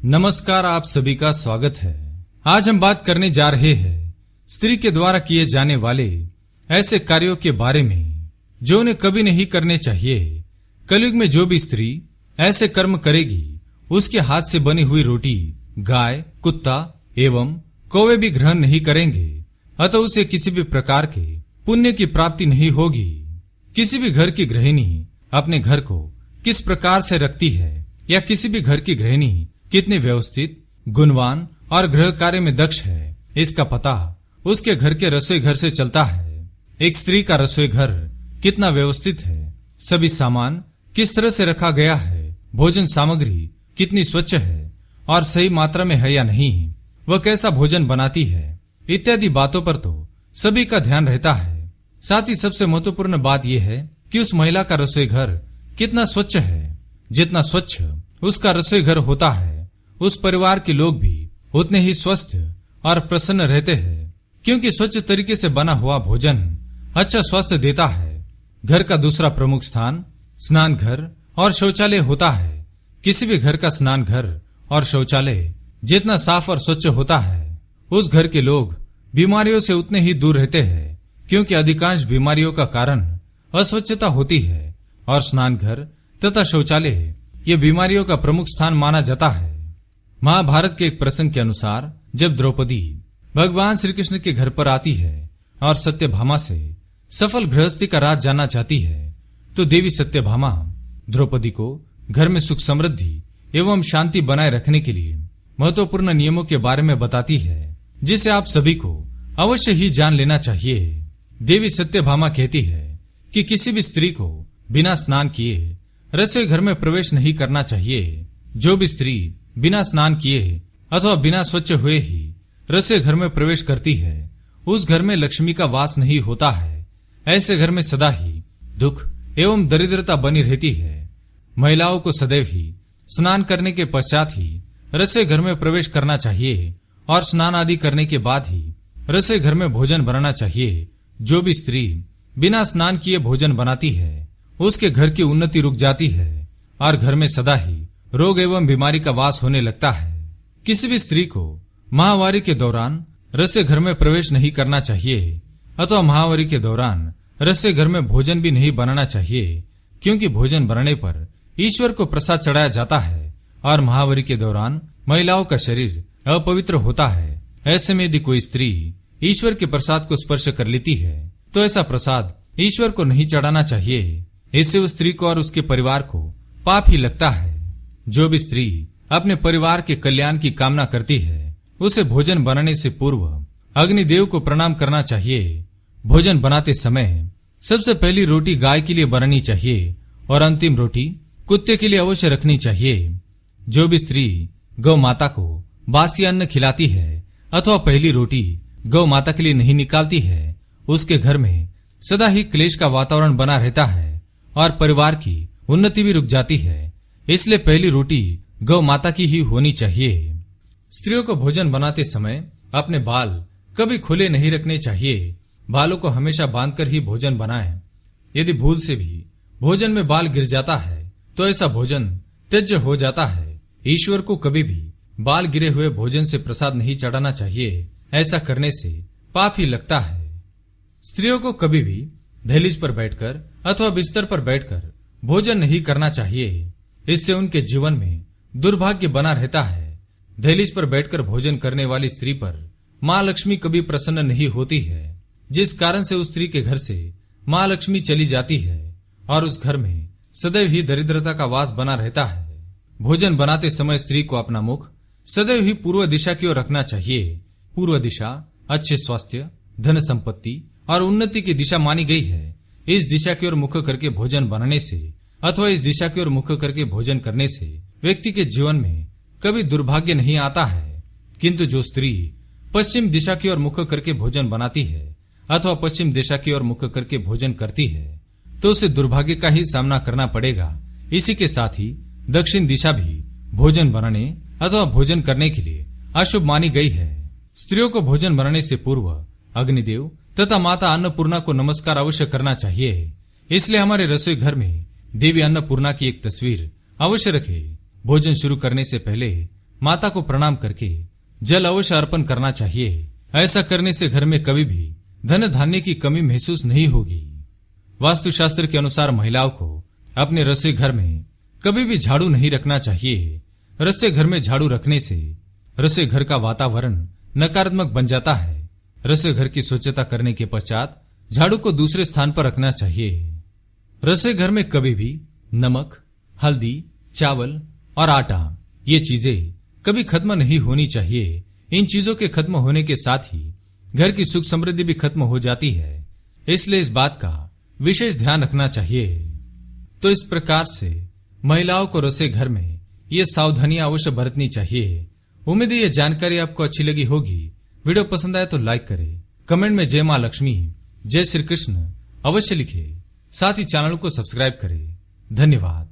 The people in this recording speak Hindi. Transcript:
नमस्कार, आप सभी का स्वागत है। आज हम बात करने जा रहे हैं स्त्री के द्वारा किए जाने वाले ऐसे कार्यों के बारे में जो उन्हें कभी नहीं करने चाहिए। कलयुग में जो भी स्त्री ऐसे कर्म करेगी उसके हाथ से बनी हुई रोटी गाय, कुत्ता एवं कौवे भी ग्रहण नहीं करेंगे, अतः उसे किसी भी प्रकार के पुण्य की प्राप्ति नहीं होगी। किसी भी घर की गृहिणी अपने घर को किस प्रकार से रखती है या किसी भी घर की गृहिणी कितनी व्यवस्थित, गुणवान और गृह कार्य में दक्ष है, इसका पता उसके घर के रसोई घर से चलता है। एक स्त्री का रसोई घर कितना व्यवस्थित है, सभी सामान किस तरह से रखा गया है, भोजन सामग्री कितनी स्वच्छ है और सही मात्रा में है या नहीं, वह कैसा भोजन बनाती है, इत्यादि बातों पर तो सभी का ध्यान रहता है। साथ ही सबसे महत्वपूर्ण बात यह है कि उस महिला का रसोई घर कितना स्वच्छ है। जितना स्वच्छ उसका रसोई घर होता है, उस परिवार के लोग भी उतने ही स्वस्थ और प्रसन्न रहते हैं, क्योंकि स्वच्छ तरीके से बना हुआ भोजन अच्छा स्वास्थ्य देता है। घर का दूसरा प्रमुख स्थान स्नान घर और शौचालय होता है। किसी भी घर का स्नान घर और शौचालय जितना साफ और स्वच्छ होता है, उस घर के लोग बीमारियों से उतने ही दूर रहते हैं, क्योंकि अधिकांश बीमारियों का कारण अस्वच्छता होती है और स्नान घर तथा शौचालय ये बीमारियों का प्रमुख स्थान माना जाता है। महाभारत के एक प्रसंग के अनुसार जब द्रौपदी भगवान श्री कृष्ण के घर पर आती है और सत्यभामा से सफल गृहस्थी का राज जानना चाहती है, तो देवी सत्यभामा द्रौपदी को घर में सुख समृद्धि एवं शांति बनाए रखने के लिए महत्वपूर्ण नियमों के बारे में बताती है, जिसे आप सभी को अवश्य ही जान लेना चाहिए। देवी सत्यभामा कहती है कि किसी भी स्त्री को बिना स्नान किए रसोई घर में प्रवेश नहीं करना चाहिए। जो भी स्त्री बिना स्नान किए अथवा बिना स्वच्छ हुए ही रसोई घर में प्रवेश करती है, उस घर में लक्ष्मी का वास नहीं होता है। ऐसे घर में सदा ही दुख एवं दरिद्रता बनी रहती है। महिलाओं को सदैव ही स्नान करने के पश्चात ही रसोई घर में प्रवेश करना चाहिए और स्नान आदि करने के बाद ही रसोई घर में भोजन बनाना चाहिए। जो भी स्त्री बिना स्नान किए भोजन बनाती है, उसके घर की उन्नति रुक जाती है और घर में सदा ही रोग एवं बीमारी का वास होने लगता है। किसी भी स्त्री को माहवारी के दौरान रसोई घर में प्रवेश नहीं करना चाहिए अथवा माहवारी के दौरान रसोई घर में भोजन भी नहीं बनाना चाहिए, क्योंकि भोजन बनाने पर ईश्वर को प्रसाद चढ़ाया जाता है और माहवारी के दौरान महिलाओं का शरीर अपवित्र होता है। ऐसे में यदि कोई स्त्री ईश्वर के प्रसाद को स्पर्श कर लेती है तो ऐसा प्रसाद ईश्वर को नहीं चढ़ाना चाहिए। इससे उस स्त्री को और उसके परिवार को पाप ही लगता है। जो भी स्त्री अपने परिवार के कल्याण की कामना करती है, उसे भोजन बनाने से पूर्व अग्निदेव को प्रणाम करना चाहिए। भोजन बनाते समय सबसे पहली रोटी गाय के लिए बनानी चाहिए और अंतिम रोटी कुत्ते के लिए अवश्य रखनी चाहिए। जो भी स्त्री गौ माता को बासी अन्न खिलाती है अथवा पहली रोटी गौ माता के लिए नहीं निकालती है, उसके घर में सदा ही क्लेश का वातावरण बना रहता है और परिवार की उन्नति भी रुक जाती है। इसलिए पहली रोटी गौ माता की ही होनी चाहिए। स्त्रियों को भोजन बनाते समय अपने बाल कभी खुले नहीं रखने चाहिए। बालों को हमेशा बांधकर ही भोजन बनाएं। यदि भूल से भी भोजन में बाल गिर जाता है तो ऐसा भोजन त्याज्य हो जाता है। ईश्वर को कभी भी बाल गिरे हुए भोजन से प्रसाद नहीं चढ़ाना चाहिए, ऐसा करने से पाप ही लगता है। स्त्रियों को कभी भी दहलीज पर बैठकर अथवा बिस्तर पर बैठकर भोजन नहीं करना चाहिए, इससे उनके जीवन में दुर्भाग्य बना रहता है। दहलीज पर बैठकर भोजन करने वाली स्त्री पर माँ लक्ष्मी कभी प्रसन्न नहीं होती है, जिस कारण से उस स्त्री के घर से माँ लक्ष्मी चली जाती है और उस घर में सदैव ही दरिद्रता का वास बना रहता है। भोजन बनाते समय स्त्री को अपना मुख सदैव ही पूर्व दिशा की ओर रखना चाहिए। पूर्व दिशा अच्छे स्वास्थ्य, धन संपत्ति और उन्नति की दिशा मानी गई है। इस दिशा की ओर मुख करके भोजन बनाने से अथवा इस दिशा की ओर मुख करके भोजन करने से व्यक्ति के जीवन में कभी दुर्भाग्य नहीं आता है। किंतु जो स्त्री पश्चिम दिशा की ओर मुख करके भोजन बनाती है अथवा पश्चिम दिशा की ओर मुख करके भोजन करती है, तो उसे दुर्भाग्य का ही सामना करना पड़ेगा। इसी के साथ ही दक्षिण दिशा भी भोजन बनाने अथवा भोजन करने के लिए अशुभ मानी गई है। स्त्रियों को भोजन बनाने से पूर्व अग्निदेव तथा माता अन्नपूर्णा को नमस्कार अवश्य करना चाहिए। इसलिए हमारे रसोई घर में देवी अन्नपूर्णा की एक तस्वीर अवश्य रखें। भोजन शुरू करने से पहले माता को प्रणाम करके जल अवश्य अर्पण करना चाहिए। ऐसा करने से घर में कभी भी धन धान्य की कमी महसूस नहीं होगी। वास्तुशास्त्र के अनुसार महिलाओं को अपने रसोई घर में कभी भी झाड़ू नहीं रखना चाहिए। रसोई घर में झाड़ू रखने से रसोई घर का वातावरण नकारात्मक बन जाता है। रसोई घर की स्वच्छता करने के पश्चात झाड़ू को दूसरे स्थान पर रखना चाहिए। रसोई घर में कभी भी नमक, हल्दी, चावल और आटा ये चीजें कभी खत्म नहीं होनी चाहिए। इन चीजों के खत्म होने के साथ ही घर की सुख समृद्धि भी खत्म हो जाती है, इसलिए इस बात का विशेष ध्यान रखना चाहिए। तो इस प्रकार से महिलाओं को रसोई घर में ये सावधानियां अवश्य बरतनी चाहिए। उम्मीद है ये जानकारी आपको अच्छी लगी होगी। वीडियो पसंद आए तो लाइक करें, कमेंट में जय मां लक्ष्मी, जय श्री कृष्ण अवश्य लिखें। साथ ही चैनल को सब्सक्राइब करें। धन्यवाद।